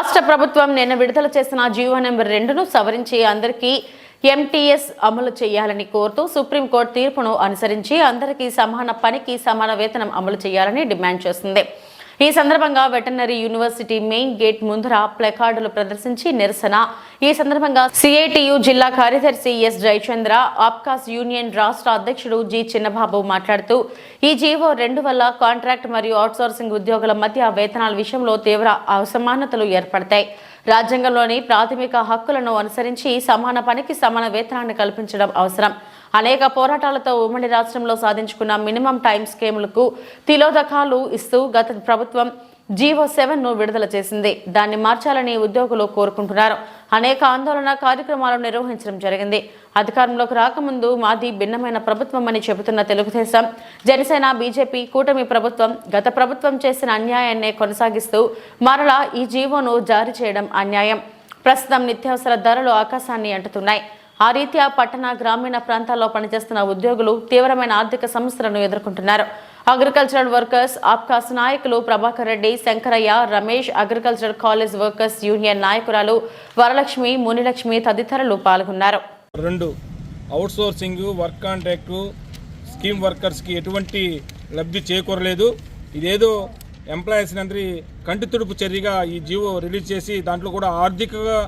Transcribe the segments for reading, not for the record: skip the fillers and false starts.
రాష్ట్ర ప్రభుత్వం నిన్న విడుదల చేసిన జీవో నెంబర్ 2ను సవరించి అందరికీ ఎంటీఎస్ అమలు చేయాలని కోరుతూ సుప్రీంకోర్టు తీర్పును అనుసరించి అందరికీ సమాన పనికి సమాన వేతనం అమలు చేయాలని డిమాండ్ చేస్తుంది. ఈ సందర్భంగా వెటర్నరీ యూనివర్సిటీ మెయిన్ గేట్ ముందర ప్లకార్డులు ప్రదర్శించి నిరసన. ఈ సందర్భంగా సిఐటియు జిల్లా కార్యదర్శి ఎస్ జయచంద్ర, ఆప్కాస్ యూనియన్ రాష్ట్ర అధ్యక్షుడు జి చిన్నబాబు మాట్లాడుతూ ఈ జీవో 2 వల్ల కాంట్రాక్ట్ మరియు అవుట్సోర్సింగ్ ఉద్యోగుల మధ్య వేతనాల విషయంలో తీవ్ర అసమానతలు ఏర్పడతాయి. రాజ్యాంగంలోని ప్రాథమిక హక్కులను అనుసరించి సమాన పనికి సమాన వేతనాన్ని కల్పించడం అవసరం. అనేక పోరాటాలతో ఉమ్మడి రాష్ట్రంలో సాధించుకున్న మినిమం టైం స్కీములకు తిలోదకాలు ఇస్తూ గత ప్రభుత్వం జీవో 7ను విడుదల చేసింది. దాన్ని మార్చాలని ఉద్యోగులు కోరుకుంటున్నారు. అనేక ఆందోళన కార్యక్రమాలు నిర్వహించడం జరిగింది. అధికారంలోకి రాకముందు మాది భిన్నమైన ప్రభుత్వం అని చెబుతున్న తెలుగుదేశం, జనసేన, బీజేపీ కూటమి ప్రభుత్వం గత ప్రభుత్వం చేసిన అన్యాయాన్నే కొనసాగిస్తూ మరలా ఈ జీవోను జారీ చేయడం అన్యాయం. ప్రస్తుతం నిత్యావసర ధరలు ఆకాశాన్ని అంటుతున్నాయి. ఆ రీత్యా పట్టణ, గ్రామీణ ప్రాంతాల్లో పనిచేస్తున్న ఉద్యోగులు తీవ్రమైన ఆర్థిక సమస్యలను ఎదుర్కొంటున్నారు. అగ్రికల్చరల్ వర్కర్స్ ఆప్కాస్ నాయకులు Prabhakar Reddy, Shankaraiah, Ramesh, agricultural college workers union నాయకురాలు వరలక్ష్మి, మునిలక్ష్మి తదితరులు పాల్గొన్నారు. 2 అవుట్సోర్సింగ్, వర్క్ కాంట్రాక్టు, స్కీమ్ వర్కర్స్కి ఎటువంటి లబ్ధి చేకూరలేదు. ఇదేదో ఎంప్లాయీస్ని అందరి కంటి తుడుపు చర్యగా ఈ జీవో రిలీజ్ చేసి దాంట్లో కూడా ఆర్థికంగా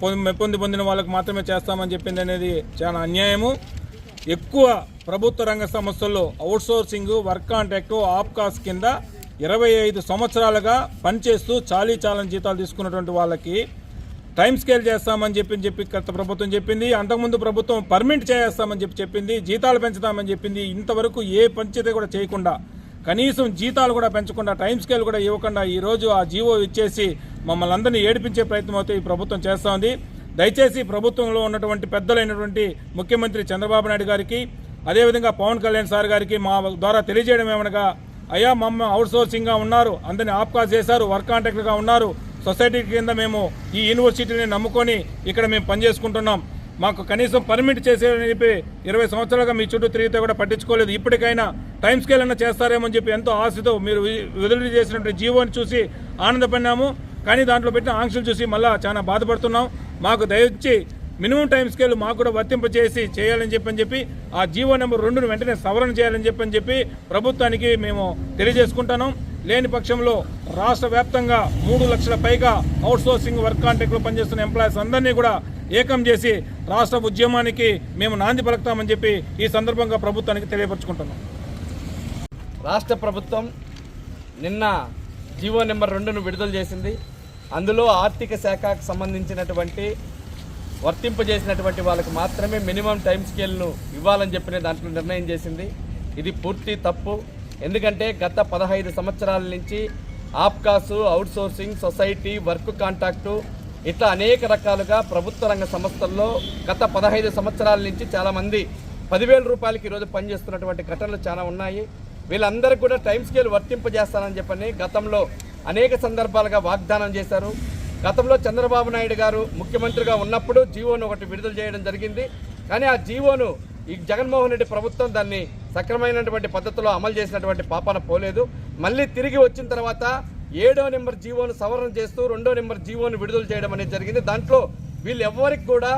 పొందిన వాళ్ళకు మాత్రమే చేస్తామని చెప్పింది అనేది చాలా అన్యాయము. ఎక్కువ ప్రభుత్వ రంగ సంస్థల్లో అవుట్సోర్సింగ్, వర్క్ కాంట్రాక్టు, ఆప్కాస్ కింద 25 సంవత్సరాలుగా పనిచేస్తూ చాలని జీతాలు తీసుకున్నటువంటి వాళ్ళకి టైం స్కేల్ చేస్తామని చెప్పి గత ప్రభుత్వం చెప్పింది. అంతకుముందు ప్రభుత్వం పర్మనెంట్ చేస్తామని చెప్పింది, జీతాలు పెంచుతామని చెప్పింది. ఇంతవరకు ఏ పంచాయతీ కూడా చేయకుండా, కనీసం జీతాలు కూడా పెంచకుండా, టైం స్కేల్ కూడా ఇవ్వకుండా ఈరోజు ఆ జీవో ఇచ్చేసి మమ్మల్ని అందరినీ ఏడిపించే ప్రయత్నం అయితే ఈ ప్రభుత్వం చేస్తూ ఉంది. దయచేసి ప్రభుత్వంలో ఉన్నటువంటి పెద్దలైనటువంటి ముఖ్యమంత్రి చంద్రబాబు నాయుడు గారికి, అదేవిధంగా పవన్ కళ్యాణ్ సార్ గారికి మా ద్వారా తెలియజేయడం ఏమనగా, అయ్యా మమ్మ అవుట్సోర్సింగ్గా ఉన్నారు, అందరినీ ఆప్కాస్ చేశారు, వర్క్ కాంట్రాక్టర్గా ఉన్నారు, సొసైటీ కింద మేము ఈ యూనివర్సిటీని నమ్ముకొని ఇక్కడ మేము పనిచేసుకుంటున్నాం, మాకు కనీసం పర్మిట్ చేసేదని చెప్పి 20 సంవత్సరాలుగా మీ చుట్టూ తిరిగితే కూడా పట్టించుకోలేదు. ఇప్పటికైనా టైం స్కేల్ అన్న చేస్తారేమో అని చెప్పి ఎంతో ఆశతో మీరు విడుదల చేసినటువంటి జీవోని చూసి ఆనందపడినాము. కానీ దాంట్లో పెట్టిన ఆంక్షలు చూసి మళ్ళీ చాలా బాధపడుతున్నాం. మాకు దయచి మినిమం టైం స్కేల్ మాకు కూడా వర్తింపచేసి చేయాలని చెప్పి ఆ జీవో నెంబర్ 2ను వెంటనే సవరణ చేయాలని చెప్పి ప్రభుత్వానికి మేము తెలియజేసుకుంటున్నాం. లేని పక్షంలో రాష్ట్ర వ్యాప్తంగా 3 లక్షల పైగా అవుట్సోర్సింగ్, వర్క్ కాంట్రాక్ట్లో పనిచేస్తున్న ఎంప్లాయీస్ అందరినీ కూడా ఏకం చేసి రాష్ట్ర ఉద్యమానికి మేము నాంది పలుకుతామని చెప్పి ఈ సందర్భంగా ప్రభుత్వానికి తెలియపరుచుకుంటున్నాం. రాష్ట్ర ప్రభుత్వం నిన్న జీవో నెంబర్ 2ను విడుదల చేసింది. అందులో ఆర్థిక శాఖకు సంబంధించినటువంటి వర్తింపజేసినటువంటి వాళ్ళకి మాత్రమే మినిమం టైం స్కేల్ను ఇవ్వాలని చెప్పిన దాంట్లో నిర్ణయం చేసింది. ఇది పూర్తి తప్పు. ఎందుకంటే గత 15 సంవత్సరాల నుంచి ఆప్కాసు, అవుట్సోర్సింగ్, సొసైటీ, వర్క్ కాంట్రాక్టు ఇట్లా అనేక రకాలుగా ప్రభుత్వ రంగ సంస్థల్లో గత 15 సంవత్సరాల నుంచి చాలామంది 10,000 రూపాయలకి ఈరోజు పనిచేస్తున్నటువంటి ఘటనలు చాలా ఉన్నాయి. వీళ్ళందరికీ కూడా టైం స్కేల్ వర్తింపజేస్తానని చెప్పని గతంలో అనేక సందర్భాలుగా వాగ్దానం చేశారు. గతంలో చంద్రబాబు నాయుడు గారు ముఖ్యమంత్రిగా ఉన్నప్పుడు జీవోను ఒకటి విడుదల చేయడం జరిగింది. కానీ ఆ జీవోను ఈ జగన్మోహన్ రెడ్డి ప్రభుత్వం దాన్ని సక్రమైనటువంటి పద్ధతిలో అమలు చేసినటువంటి పాపాన పోలేదు. మళ్ళీ తిరిగి వచ్చిన తర్వాత 7వ నెంబర్ జీవోను సవరణ చేస్తూ 2వ నెంబర్ జీవోను విడుదల చేయడం అనేది జరిగింది. దాంట్లో వీళ్ళు ఎవరికి కూడా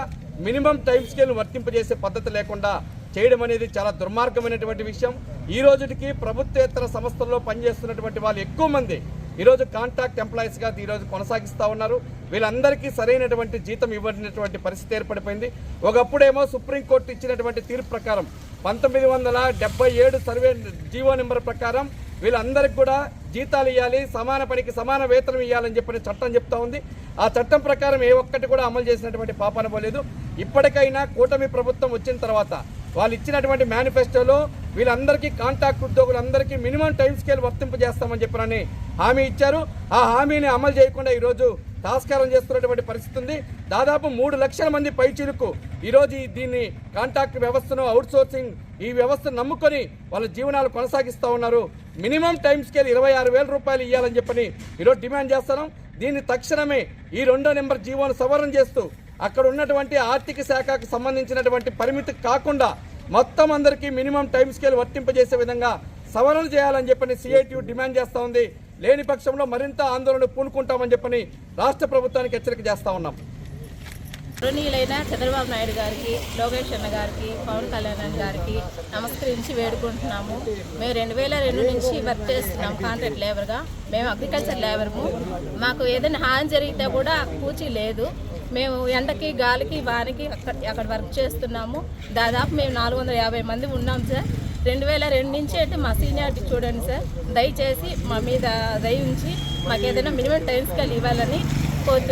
మినిమం టైం స్కేల్ వర్తింపజేసే పద్ధతి లేకుండా చేయడం అనేది చాలా దుర్మార్గమైనటువంటి విషయం. ఈ రోజుకి ప్రభుత్వేతర సంస్థల్లో పనిచేస్తున్నటువంటి వాళ్ళు ఎక్కువ మంది ఈరోజు కాంట్రాక్ట్ ఎంప్లాయీస్గా ఈరోజు కొనసాగిస్తూ ఉన్నారు. వీళ్ళందరికీ సరైనటువంటి జీతం ఇవ్వనటువంటి పరిస్థితి ఏర్పడిపోయింది. ఒకప్పుడేమో సుప్రీంకోర్టు ఇచ్చినటువంటి తీర్పు ప్రకారం 1977 సర్వే జీవో నెంబర్ ప్రకారం వీళ్ళందరికీ కూడా జీతాలు ఇవ్వాలి, సమాన పనికి సమాన వేతనం ఇవ్వాలని చెప్పిన చట్టం చెప్తా ఉంది. ఆ చట్టం ప్రకారం ఏ ఒక్కటి కూడా అమలు చేసినటువంటి పాపాన పోలేదు. ఇప్పటికైనా కూటమి ప్రభుత్వం వచ్చిన తర్వాత వాళ్ళు ఇచ్చినటువంటి మేనిఫెస్టోలో వీళ్ళందరికీ కాంట్రాక్ట్ ఉద్యోగులందరికీ మినిమం టైం స్కేల్ వర్తింపజేస్తామని చెప్పినని హామీ ఇచ్చారు. ఆ హామీని అమలు చేయకుండా ఈరోజు తాస్కారం చేస్తున్నటువంటి పరిస్థితి ఉంది. దాదాపు 3 లక్షల మంది పైచీలకు ఈరోజు దీన్ని కాంట్రాక్ట్ వ్యవస్థను, అవుట్సోర్సింగ్ ఈ వ్యవస్థను నమ్ముకొని వాళ్ళ జీవనాలు కొనసాగిస్తూ ఉన్నారు. మినిమం టైం స్కేల్ 26,000 రూపాయలు ఇవ్వాలని చెప్పని ఈరోజు డిమాండ్ చేస్తున్నాం. దీన్ని తక్షణమే ఈ 2వ నెంబర్ జీవోను సవరణ చేస్తూ అక్కడ ఉన్నటువంటి ఆర్థిక శాఖకు సంబంధించినటువంటి పరిమితి కాకుండా మొత్తం అందరికీ మినిమం టైం స్కేల్ వర్తింపజేసే విధంగా సవరణ చేయాలని చెప్పని సిఐటియు డిమాండ్ చేస్తూ ఉంది. లేని పక్షంలో మరింత ఆందోళన పూనుకుంటామని చెప్పని రాష్ట్ర ప్రభుత్వానికి హెచ్చరిక చేస్తా ఉన్నాం. గౌరవనీయులైన చంద్రబాబు నాయుడు గారికి, లోకేష్ అన్న గారికి, పవన్ కళ్యాణ్ గారికి నమస్కరించి వేడుకుంటున్నాము. మేము 2002 నుంచి వర్క్ చేస్తున్నాం కాంట్రాక్ట్ లేబర్గా. మేము అగ్రికల్చర్ లేబర్ము. మాకు ఏదైనా హాని జరిగితే కూడా పూచి లేదు. మేము ఎండకి, గాలికి, వానికి అక్కడ వర్క్ చేస్తున్నాము. దాదాపు మేము 450 మంది ఉన్నాం సార్. 2002 నుంచి అంటే మా సీనియారిటీ చూడండి సార్. దయచేసి మా మీద దయ ఉంచి మాకు ఏదైనా మినిమం టైం స్కేల్ ఇవ్వాలని కోరుతున్నాం.